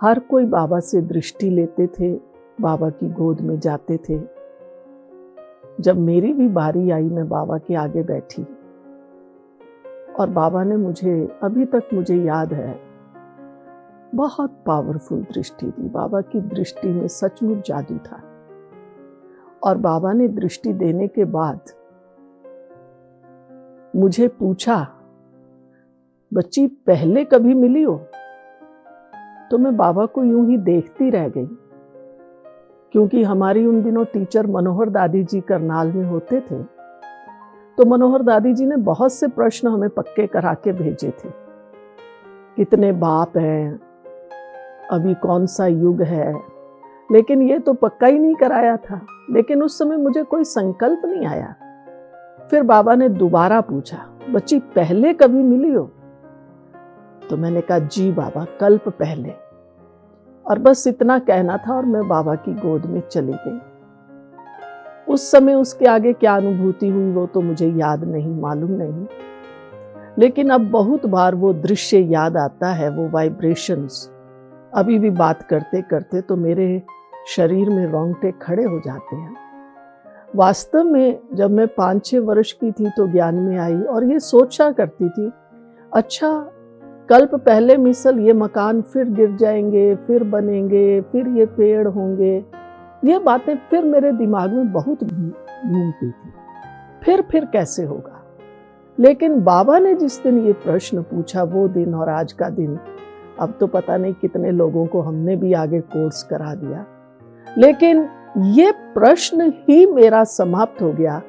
हर कोई बाबा से दृष्टि लेते थे, बाबा की गोद में जाते थे। जब मेरी भी बारी आई, मैं बाबा के आगे बैठी और बाबा ने मुझे, अभी तक मुझे याद है, बहुत पावरफुल दृष्टि दी। बाबा की दृष्टि में सचमुच जादू था। और बाबा ने दृष्टि देने के बाद मुझे पूछा, बच्ची पहले कभी मिली हो? तो मैं बाबा को यूं ही देखती रह गई, क्योंकि हमारी उन दिनों टीचर मनोहर दादी जी करनाल में होते थे। तो मनोहर दादी जी ने बहुत से प्रश्न हमें पक्के करा के भेजे थे। कितने बाप हैं, अभी कौन सा युग है, लेकिन ये तो पक्का ही नहीं कराया था। लेकिन उस समय मुझे कोई संकल्प नहीं आया। फिर बाबा ने दोबारा पूछा, बच्ची पहले कभी मिली हो? तो मैंने कहा, जी बाबा, कल्प पहले। और बस इतना कहना था और मैं बाबा की गोद में चली गई। उस समय उसके आगे क्या अनुभूति हुई वो तो मुझे याद नहीं, मालूम नहीं। लेकिन अब बहुत बार वो दृश्य याद आता है, वो वाइब्रेशंस। अभी भी बात करते करते तो मेरे शरीर में रोंगटे खड़े हो जाते हैं। वास्तव में जब मैं 5-6 वर्ष की थी तो ज्ञान में आई और ये सोचा करती थी, अच्छा कल्प पहले मिसल ये मकान फिर गिर जाएंगे, फिर बनेंगे, फिर ये पेड़ होंगे। ये बातें फिर मेरे दिमाग में बहुत घूमती थी, फिर कैसे होगा। लेकिन बाबा ने जिस दिन ये प्रश्न पूछा, वो दिन और आज का दिन, अब तो पता नहीं कितने लोगों को हमने भी आगे कोर्स करा दिया। लेकिन ये प्रश्न ही मेरा समाप्त हो गया,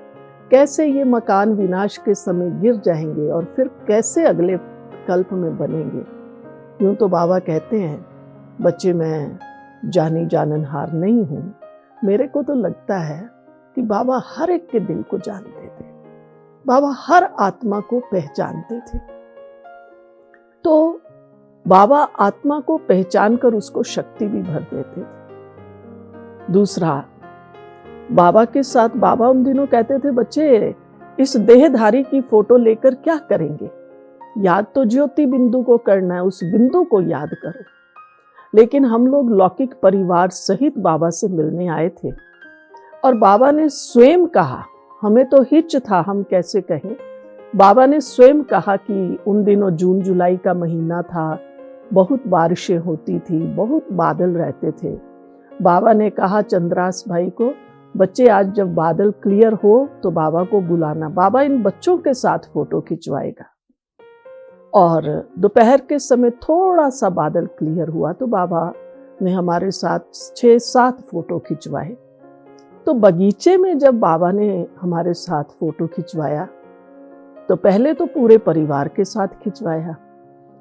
कैसे ये मकान विनाश के समय गिर जाएंगे और फिर कैसे अगले कल्प में बनेंगे। यूं तो बाबा कहते हैं, बच्चे मैं जानी जाननहार नहीं हूं। मेरे को तो लगता है कि बाबा हर एक के दिल को जानते थे, बाबा हर आत्मा को पहचानते थे। तो बाबा आत्मा को पहचान कर उसको शक्ति भी भर देते थे। दूसरा, बाबा के साथ बाबा उन दिनों कहते थे, बच्चे इस देहधारी की फोटो लेकर क्या करेंगे? याद तो ज्योति बिंदु को करना है, उस बिंदु को याद करो। लेकिन हम लोग लौकिक परिवार सहित बाबा से मिलने आए थे और बाबा ने स्वयं कहा, हमें तो हिच था हम कैसे कहें, बाबा ने स्वयं कहा कि उन दिनों जून जुलाई का महीना था, बहुत बारिशें होती थी, बहुत बादल रहते थे। बाबा ने कहा चंद्रास भाई को, बच्चे आज जब बादल क्लियर हो तो बाबा को बुलाना, बाबा इन बच्चों के साथ फोटो खिंचवाएगा। और दोपहर के समय थोड़ा सा बादल क्लियर हुआ तो बाबा ने हमारे साथ 6-7 फोटो खिंचवाए। तो बगीचे में जब बाबा ने हमारे साथ फोटो खिंचवाया तो पहले तो पूरे परिवार के साथ खिंचवाया,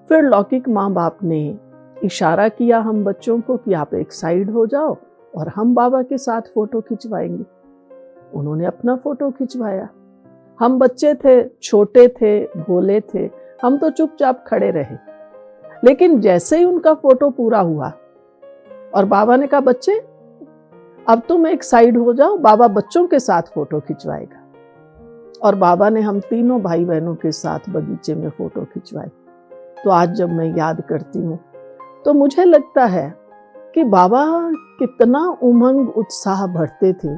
फिर लौकिक माँ बाप ने इशारा किया हम बच्चों को कि आप एक साइड हो जाओ और हम बाबा के साथ फोटो खिंचवाएंगे। उन्होंने अपना फोटो खिंचवाया। हम बच्चे थे, छोटे थे, भोले थे, हम तो चुपचाप खड़े रहे। लेकिन जैसे ही उनका फोटो पूरा हुआ और बाबा ने कहा, बच्चे अब तुम एक साइड हो जाओ, बाबा बच्चों के साथ फोटो खिंचवाएगा। और बाबा ने हम तीनों भाई बहनों के साथ बगीचे में फोटो खिंचवाई। तो आज जब मैं याद करती हूँ तो मुझे लगता है कि बाबा कितना उमंग उत्साह भरते थे,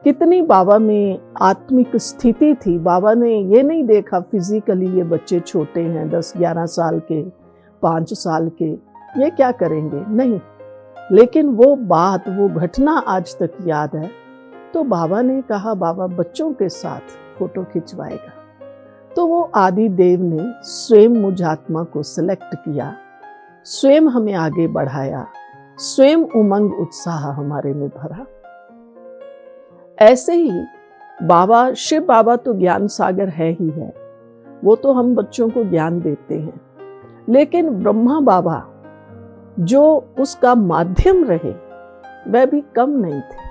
कितनी बाबा में आत्मिक स्थिति थी। बाबा ने ये नहीं देखा फिजिकली ये बच्चे छोटे हैं, 10-11 साल के, 5 साल के, ये क्या करेंगे, नहीं। लेकिन वो बात, वो घटना आज तक याद है। तो बाबा ने कहा बाबा बच्चों के साथ फोटो खिंचवाएगा। तो वो आदि देव ने स्वयं मुझ आत्मा को सिलेक्ट किया, स्वयं हमें आगे बढ़ाया, स्वयं उमंग उत्साह हमारे में भरा। ऐसे ही बाबा, शिव बाबा तो ज्ञान सागर है ही है, वो तो हम बच्चों को ज्ञान देते हैं। लेकिन ब्रह्मा बाबा जो उसका माध्यम रहे वह भी कम नहीं थे।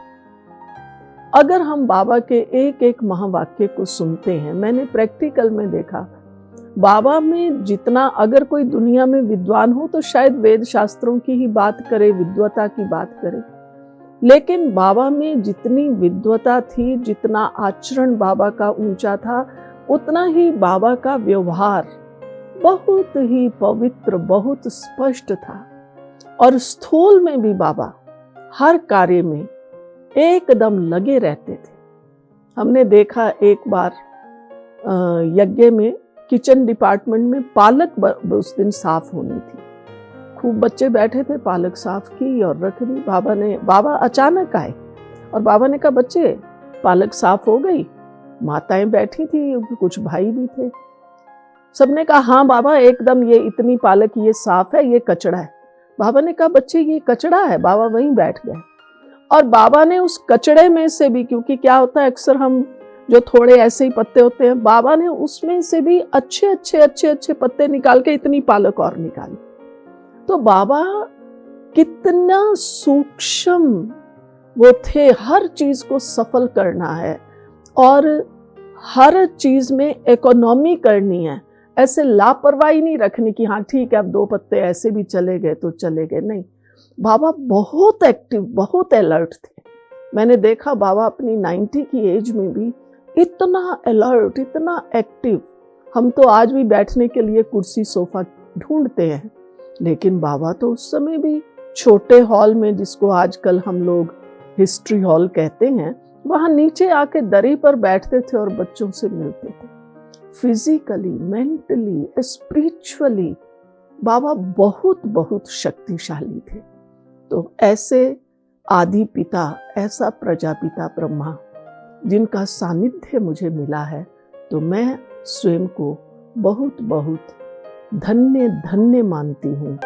अगर हम बाबा के एक एक महावाक्य को सुनते हैं, मैंने प्रैक्टिकल में देखा, बाबा में जितना, अगर कोई दुनिया में विद्वान हो तो शायद वेद शास्त्रों की ही बात करे, विद्वता की बात करे। लेकिन बाबा में जितनी विद्वता थी, जितना आचरण बाबा का ऊंचा था, उतना ही बाबा का व्यवहार बहुत ही पवित्र, बहुत स्पष्ट था। और स्थूल में भी बाबा हर कार्य में एकदम लगे रहते थे। हमने देखा एक बार यज्ञ में किचन डिपार्टमेंट में पालक उस दिन साफ होनी थी। खूब बच्चे बैठे थे, पालक साफ की और रख दी। बाबा अचानक आए और बाबा ने कहा, बच्चे पालक साफ हो गई? माताएं बैठी थी, कुछ भाई भी थे। सबने कहा हाँ बाबा एकदम, ये इतनी पालक ये साफ है, ये कचड़ा है। बाबा ने कहा बच्चे ये कचड़ा है। बाबा वहीं बैठ गए और बाबा ने उस कचड़े में से भी, क्योंकि क्या होता है अक्सर हम जो थोड़े ऐसे ही पत्ते होते हैं, बाबा ने उसमें से भी अच्छे अच्छे अच्छे अच्छे पत्ते निकाल के इतनी पालक और निकाली। तो बाबा कितना सूक्ष्म वो थे, हर चीज को सफल करना है और हर चीज में इकोनॉमी करनी है। ऐसे लापरवाही नहीं रखनी कि हाँ ठीक है अब 2 पत्ते ऐसे भी चले गए तो चले गए, नहीं। बाबा बहुत एक्टिव, बहुत अलर्ट थे। मैंने देखा बाबा अपनी 90 की एज में भी इतना अलर्ट, इतना एक्टिव। हम तो आज भी बैठने के लिए कुर्सी सोफा ढूंढते हैं, लेकिन बाबा तो उस समय भी छोटे हॉल में, जिसको आजकल हम लोग हिस्ट्री हॉल कहते हैं, वहां नीचे आके दरी पर बैठते थे और बच्चों से मिलते थे। फिजिकली, मेंटली, स्पिरिचुअली बाबा बहुत बहुत शक्तिशाली थे। तो ऐसे आदि पिता, ऐसा प्रजापिता ब्रह्मा जिनका सानिध्य मुझे मिला है, तो मैं स्वयं को बहुत बहुत धन्य धन्य मानती हूँ।